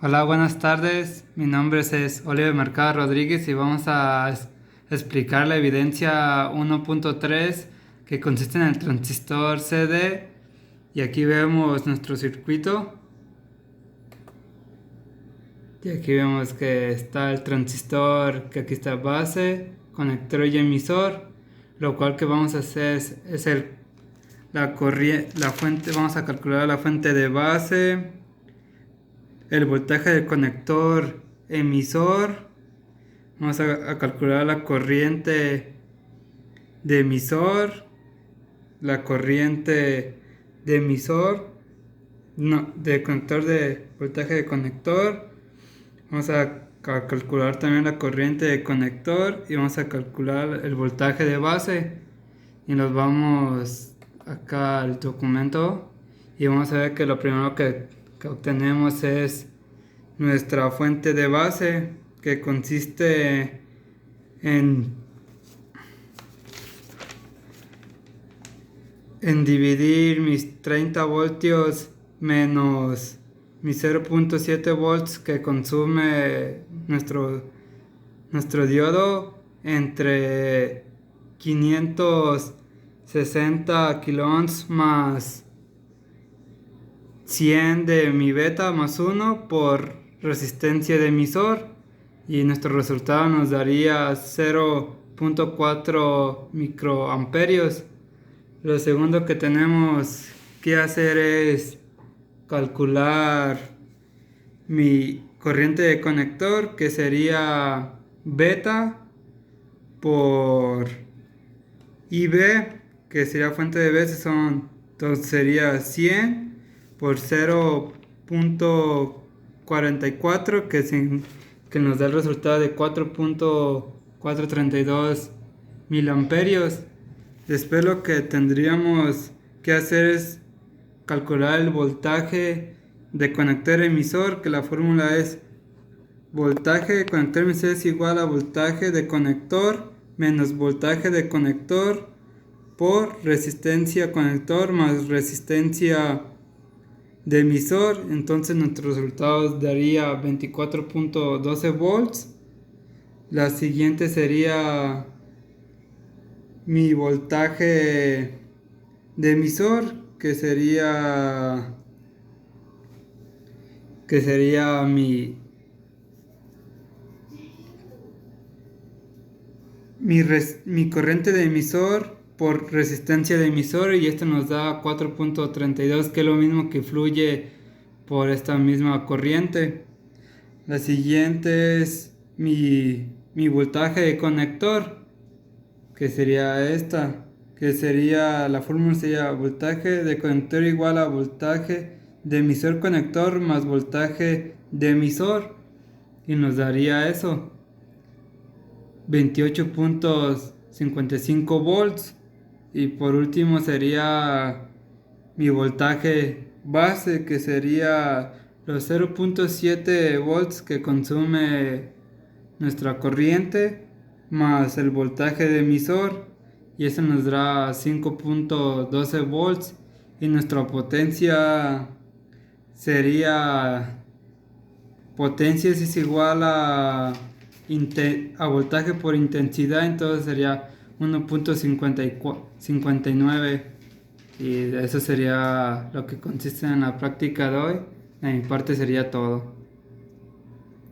Hola, buenas tardes. Mi nombre es Oliver Mercado Rodríguez y vamos a explicar la evidencia 1.3 que consiste en el transistor CD. Y aquí vemos nuestro circuito. Y aquí vemos que está el transistor, que aquí está base, conector y emisor. Lo cual que vamos a hacer es la fuente. Vamos a calcular la fuente de base, el voltaje del conector emisor. Vamos a calcular la corriente de emisor, la corriente de emisor, no, de conector, de voltaje de conector. Vamos a calcular también la corriente de conector y vamos a calcular el voltaje de base. Y nos vamos acá al documento y vamos a ver que lo primero que obtenemos es nuestra fuente de base, que consiste en dividir mis 30 voltios menos mis 0.7 volts que consume nuestro diodo entre 560 kiloohms más 100 de mi beta más 1 por resistencia de emisor, y nuestro resultado nos daría 0.4 microamperios. Lo segundo que tenemos que hacer es calcular mi corriente de conector, que sería beta por IB, que sería fuente de veces, entonces sería 100 por 0.44, que nos da el resultado de 4.432 miliamperios. Después lo que tendríamos que hacer es calcular el voltaje de conector emisor, que la fórmula es voltaje de conector emisor es igual a voltaje de conector menos voltaje de conector por resistencia conector más resistencia de emisor. Entonces nuestro resultado daría 24.12 volts. La siguiente sería mi voltaje de emisor, que sería mi corriente de emisor por resistencia de emisor, y esto nos da 4.32, que es lo mismo que fluye por esta misma corriente. La siguiente es mi voltaje de conector, que sería esta, la fórmula sería voltaje de conector igual a voltaje de emisor conector más voltaje de emisor, y nos daría eso, 28.55 volts. Y por último sería mi voltaje base, que sería los 0.7 volts que consume nuestra corriente más el voltaje de emisor, y eso nos dará 5.12 volts. Y nuestra potencia sería, potencia es igual a voltaje por intensidad, entonces sería 1.59. Y eso sería lo que consiste en la práctica de hoy. De mi parte sería todo.